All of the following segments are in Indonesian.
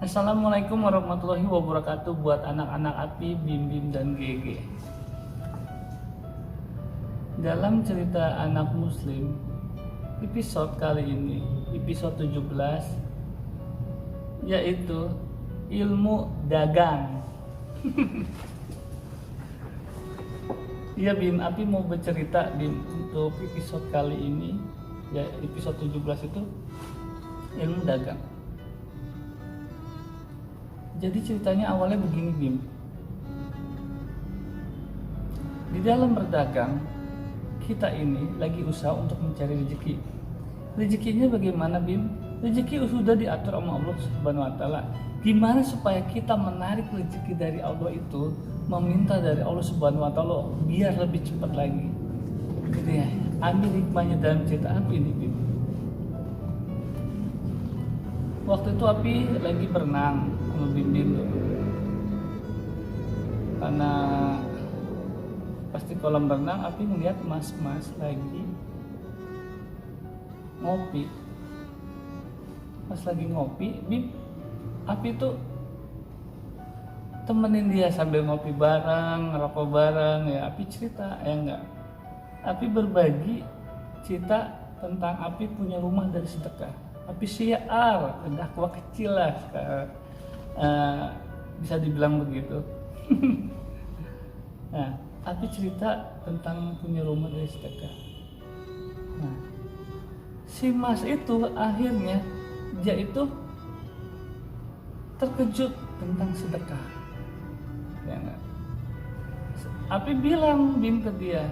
Assalamualaikum warahmatullahi wabarakatuh buat anak-anak Api, Bim Bim dan GG. Dalam cerita anak muslim, episode kali ini, episode 17, yaitu ilmu dagang. Iya Bim, Api mau bercerita Bim untuk episode kali ini, ya episode 17 itu ilmu dagang. Jadi ceritanya awalnya begini Bim. Di dalam berdagang, kita ini lagi usaha untuk mencari rezeki. Rezekinya bagaimana Bim? Rezeki sudah diatur sama Allah Subhanahu wa taala. Gimana supaya kita menarik rezeki dari Allah itu, meminta dari Allah Subhanahu wa taala biar lebih cepat lagi. Gitu ya. Ambil hikmahnya dalam cerita Api ini Bim. Waktu itu Api lagi berenang sama Bim Bim tuh. Karena pasti kolam renang Api ngeliat mas-mas lagi ngopi. Pas lagi ngopi, Bim, Api tuh temenin dia sambil ngopi bareng, ngerokok bareng, ya Api cerita, ya enggak. Api berbagi cerita tentang Api punya rumah dari sedekah. Api syiar, dakwah kecil lah, bisa dibilang begitu. Nah, Api cerita tentang punya rumah dari sedekah. Nah, si mas itu akhirnya dia itu terkejut tentang sedekah. Ya enggak? Api bilang Bim ke dia,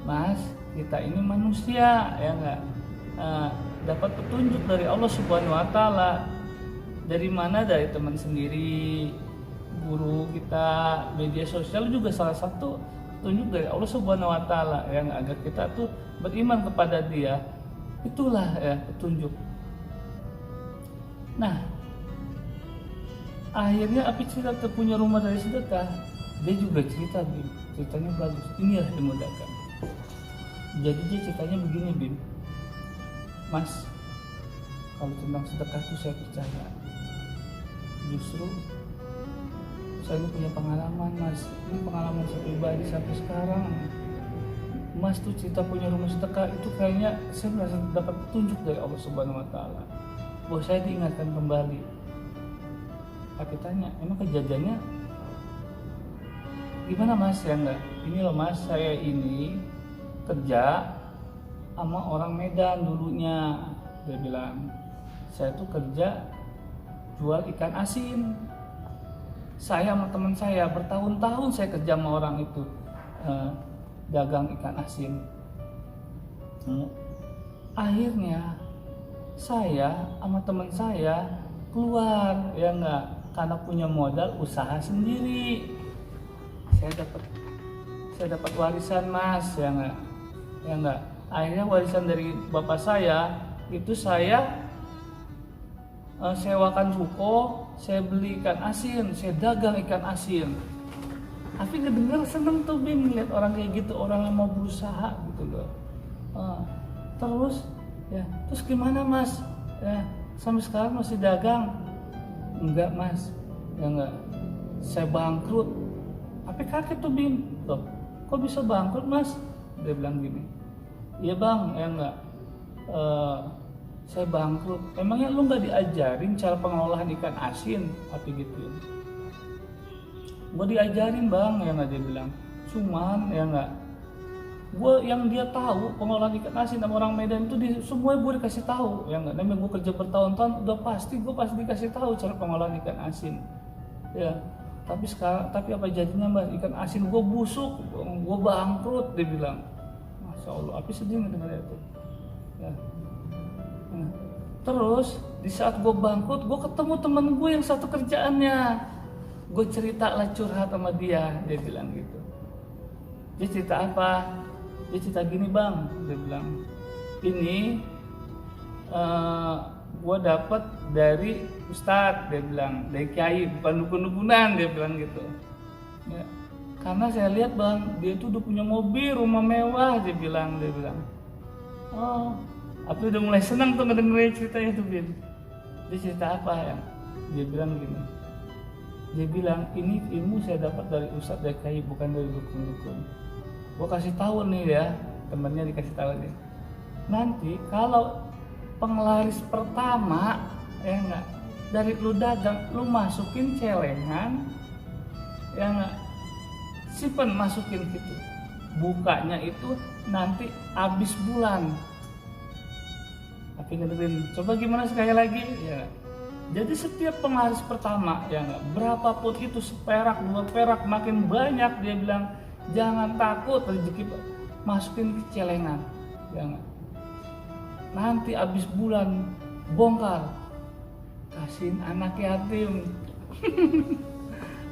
Mas, kita ini manusia, ya enggak? Dapat petunjuk dari Allah Subhanahu wa taala. Dari mana? Dari teman sendiri, guru kita, media sosial juga salah satu petunjuk dari Allah Subhanahu wa taala yang agar kita tuh beriman kepada Dia. Itulah ya petunjuk. Nah, akhirnya Api cerita punya rumah dari sedekah. Dia juga cerita Bim, ceritanya bagus. Inilah ilmu dagang. Jadi dia ceritanya begini Bim, Mas, kalau tentang sedekah itu saya percaya. Justru saya ini punya pengalaman Mas. Ini pengalaman saya pribadi sampai sekarang. Mas tuh cerita punya rumah sedekah itu kayaknya saya merasa dapat petunjuk dari Allah Subhanahu wa taala. Bahwa saya diingatkan kembali. Aku tanya, emang kejadiannya gimana Mas? Ya enggak. Ini loh Mas, saya ini kerja sama orang Medan dulunya. Dia bilang, saya tuh kerja jual ikan asin. Saya sama teman saya bertahun-tahun saya kerja sama orang itu, dagang ikan asin. Akhirnya saya sama teman saya keluar, ya enggak, karena punya modal usaha sendiri. Saya dapat warisan Mas, ya enggak, ya enggak. Akhirnya warisan dari bapak saya itu saya sewakan ruko, saya beli ikan asin, saya dagang ikan asin. Tapi ngedenger seneng tuh Bim ngeliat orang kayak gitu, orang yang mau berusaha gitu loh. Terus gimana Mas? Ya, sampai sekarang masih dagang? Enggak Mas, ya enggak. Saya bangkrut. Tapi kaget tuh Bim, loh, kok bisa bangkrut Mas? Dia bilang gini, iya Bang, ya enggak. Saya bangkrut. Emangnya lu nggak diajarin cara pengelolaan ikan asin? Tapi gituin. Gue diajarin Bang, ya nggak, dia bilang. Cuman ya nggak. Gue yang dia tahu pengelolaan ikan asin sama orang Medan itu semua gue dikasih tahu, ya nggak. Namanya gue kerja bertahun-tahun, gue pasti dikasih tahu cara pengelolaan ikan asin. Ya. Tapi apa jadinya Mbak? Ikan asin gue busuk, gue bangkrut, dia bilang. Masya Allah, Api sedih dengar itu. Ya. Nah, terus di saat gue bangkrut, gue ketemu temen gue yang satu kerjaannya. Gue cerita lah, curhat sama dia bilang gitu. Dia cerita apa? Dia cerita gini Bang, dia bilang, ini gue dapet dari Ustadz, dia bilang, dari Kiai, bukan dukun-dukunan, dia bilang gitu. Ya, karena saya lihat Bang, dia itu udah punya mobil, rumah mewah, dia bilang. Oh, Aku udah mulai senang tuh ngedengerin ceritanya tuh Bin. Dia cerita apa ya? Dia bilang gini, dia bilang ini ilmu saya dapat dari Ustadz DKI, bukan dari dukun-dukun. Gue kasih tahu nih ya, temennya dikasih tahu nih, nanti kalau penglaris pertama ya enggak, dari lu dagang lu masukin celengan ya enggak, simpen masukin gitu, bukanya itu nanti habis bulan. Tapi ngedengerin, coba gimana sekali lagi ya. Jadi setiap penglaris pertama ya enggak, berapapun itu, seperak 2 perak makin banyak, dia bilang jangan takut rezeki, masukin ke celengan ya enggak. Nanti habis bulan bongkar, kasihin anak yatim.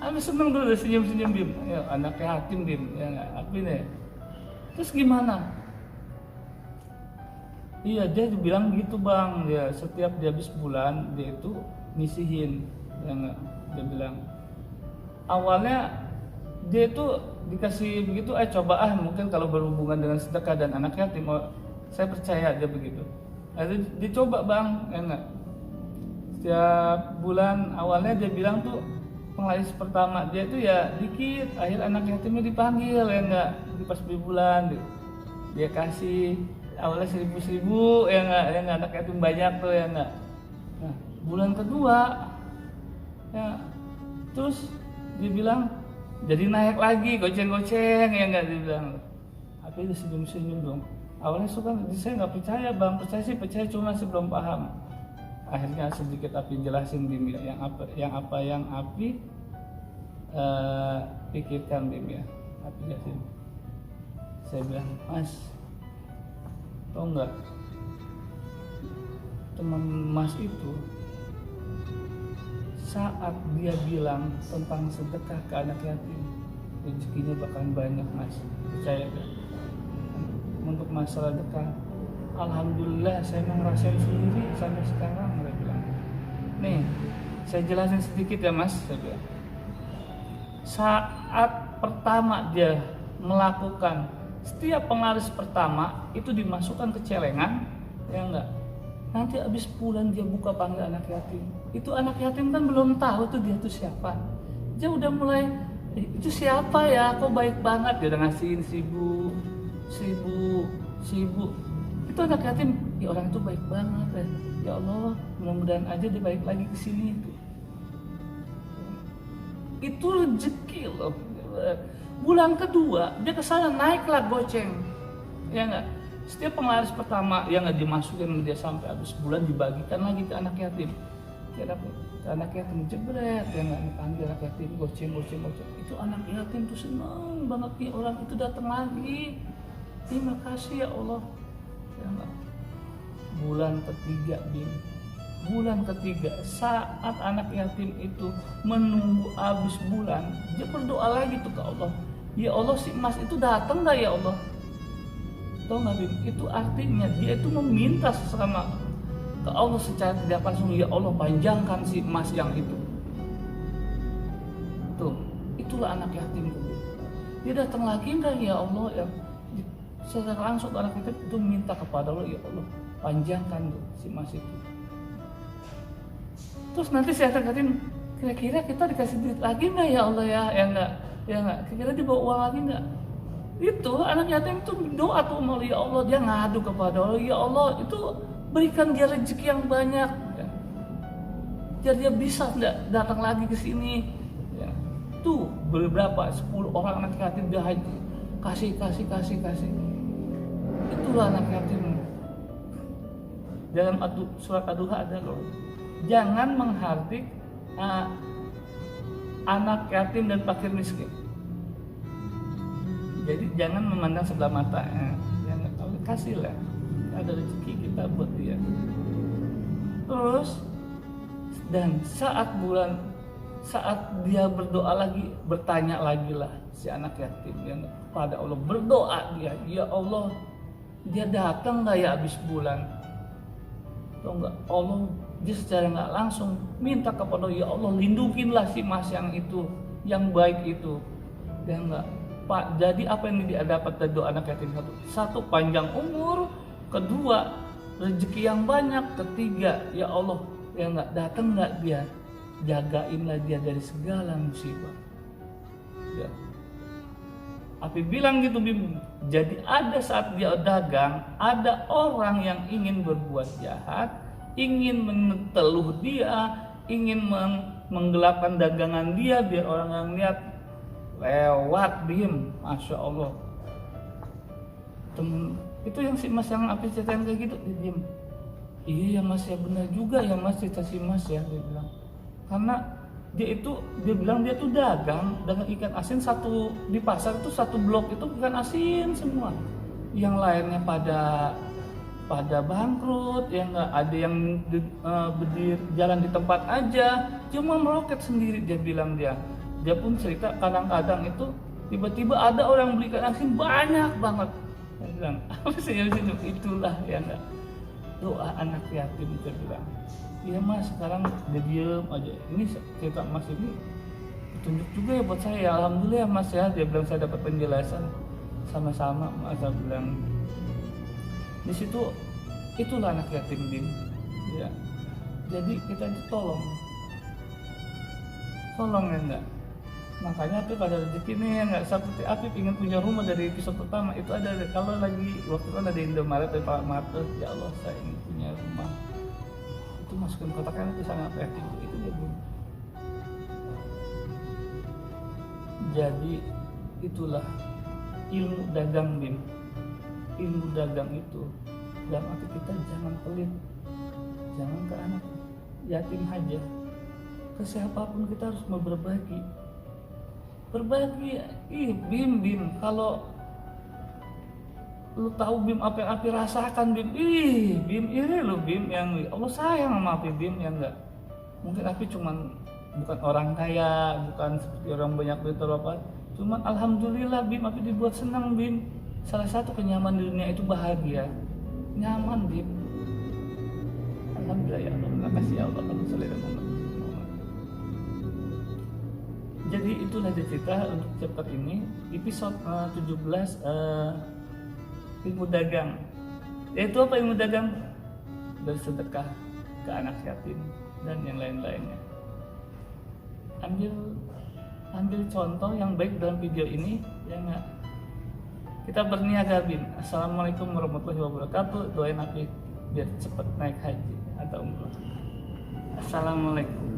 Abi seneng dulu, senyum-senyum Bim, ya anak yatim Bim ya enggak, apa nih. Terus gimana? Iya, dia bilang gitu bang, ya setiap dia habis bulan dia itu nyisihin ya enggak. Dia bilang awalnya dia itu dikasih begitu, coba mungkin kalau berhubungan dengan sedekah dan anak yatim, saya percaya dia begitu. Akhirnya dicoba bang ya enggak. Setiap bulan awalnya dia bilang tuh penglaris pertama dia tuh ya dikit, akhir anak yatimnya dipanggil ya enggak, di pas bulan dia kasih awalnya 1.000 ya enggak, anak yatim banyak tuh ya enggak. Nah bulan kedua ya terus dia bilang jadi naik lagi goceng-goceng ya enggak, dia bilang. Tapi dia senyum-senyum dong. Awalnya suka saya nggak percaya bang, percaya cuma sebelum paham. Akhirnya sedikit Api jelasin Bim ya, yang Api pikirkan Bim ya, Api jelasin. Saya bilang, Mas, tau nggak, teman Mas itu saat dia bilang tentang sedekah ke anak yatim, rezekinya bakalan banyak Mas, percaya gak? Untuk masalah sedekah, alhamdulillah saya ngerasain sendiri sampai sekarang. Dia bilang, nih saya jelasin sedikit ya Mas, saya bilang. Saat pertama dia melakukan setiap penglaris pertama itu dimasukkan ke celengan ya enggak, nanti habis bulan dia buka panggil anak yatim. Itu anak yatim kan belum tahu tuh dia tuh siapa, dia udah mulai itu siapa ya, kok baik banget, dia udah ngasihin 1.000. Itu anak yatim, ya orang itu baik banget ya Allah, mudah-mudahan aja dia balik lagi ke sini. Itu rezeki loh. Bulan kedua dia kesana naiklah goceng ya enggak. Setiap penglaris pertama yang nggak dimasukin dia sampai habis bulan dibagikan lagi ke anak yatim. Ke anak yatim jebret ya nggak, dipanggil anak yatim goceng. Itu anak yatim tuh seneng banget nih, orang itu datang lagi. Terima kasih ya Allah. Ya enggak. Bulan ketiga Bim. Bulan ketiga saat anak yatim itu menunggu habis bulan, dia berdoa lagi tuh ke Allah. Ya Allah, si Mas itu datang nggak ya Allah? Tahu nggak Bim? Itu artinya dia itu meminta sama ke Allah secara tidak langsung, ya Allah panjangkan si Mas yang itu. Tuh, itulah anak yatim tuh. Dia datang lagi nggak ya Allah ya? Secara langsung anak yatim itu minta kepada Allah, ya Allah panjangkan tuh si Mas itu. Terus nanti saya tekatin, kira-kira kita dikasih duit lagi nggak ya Allah ya? Ya enggak, kira-kira dibawa uang lagi nggak? Itu anak yatim itu doa tuh mau, ya Allah, dia ngadu kepada Allah, ya Allah itu berikan dia rezeki yang banyak, ya. Biar dia bisa datang lagi ke sini. Ya. Tuh beberapa 10 orang anak yatim dia haji, kasih. Itulah anak yatim. Dalam surat Ad-Duha ada loh. Jangan menghardik anak yatim dan fakir miskin. Jadi jangan memandang sebelah mata. Jangan, kasihlah, ada rezeki kita buat dia. Terus dan saat dia berdoa lagi, bertanya lagi lah si anak yatim yang pada Allah, berdoa dia, ya Allah, dia datang nggak ya habis bulan? Atau enggak, Allah dia secara nggak langsung minta kepada ya Allah, lindungilah si Mas yang itu, yang baik itu. Dan enggak Pak, jadi apa yang dia dapat dari doa anak yatim? Satu panjang umur, kedua rezeki yang banyak, ketiga ya Allah, ya enggak datang nggak dia jagainlah dia dari segala musibah. Ya. Api bilang gitu Bim. Jadi ada saat dia dagang, ada orang yang ingin berbuat jahat, ingin meneluh dia, ingin menggelapkan dagangan dia biar orang yang lihat. Lewat Bim, masya Allah. Itu yang si Mas yang Api ceritain kayak gitu, dia diem. Iya ya Mas, ya benar juga ya Mas, cerita si Mas ya, dia bilang. Karena dia bilang dia tuh dagang ikan asin di pasar itu satu blok itu ikan asin semua. Yang lainnya pada bangkrut, yang nggak ada yang berdiri jalan di tempat aja, cuma meroket sendiri dia bilang dia. Dia pun cerita kadang-kadang itu tiba-tiba ada orang beli ikan asin banyak banget. Dia bilang apa sih itulah ya enggak doa anak yatim, dia bilang. Iya Mas, sekarang dia diem aja. Ini cerita Mas ini petunjuk juga ya buat saya. Alhamdulillah Mas ya, dia bilang saya dapat penjelasan sama-sama. Mas bilang di situ itulah anak yatim Bim. Ya. Jadi kita tolong ya enggak. Makanya Api pada rezeki nih ya enggak, seperti Api ingin punya rumah dari episode pertama itu ada kalau lagi waktu kan ada Indomaret atau Pak Market, ya Allah saya ingin punya rumah. Itu masukin kotaknya itu sangat kreatif itu dia Bim. Jadi itulah ilmu dagang Bim. Ilmu dagang itu dalam arti kita jangan pelit, jangan ke anak yatim aja, ke siapapun kita harus mau berbagi. Bim kalau lu tahu Bim apa yang Api rasakan Bim, Bim iri lu Bim, yang Allah sayang sama Api Bim, yang enggak mungkin Api bukan orang kaya, bukan seperti orang banyak duit atau apa, cuman alhamdulillah Bim Api dibuat senang Bim. Salah satu kenyamanan di dunia itu bahagia, nyaman Bim. Alhamdulillah ya Allah, terima kasih ya Allah. Jadi itulah cerita untuk chapter ini, episode 17 ilmu dagang. Yaitu apa ilmu dagang? Bersedekah ke anak yatim dan yang lain-lainnya. Ambil contoh yang baik dalam video ini, ya enggak? Kita berniaga Bim. Assalamualaikum warahmatullahi wabarakatuh. Doain Api biar cepat naik haji atau umroh. Assalamualaikum.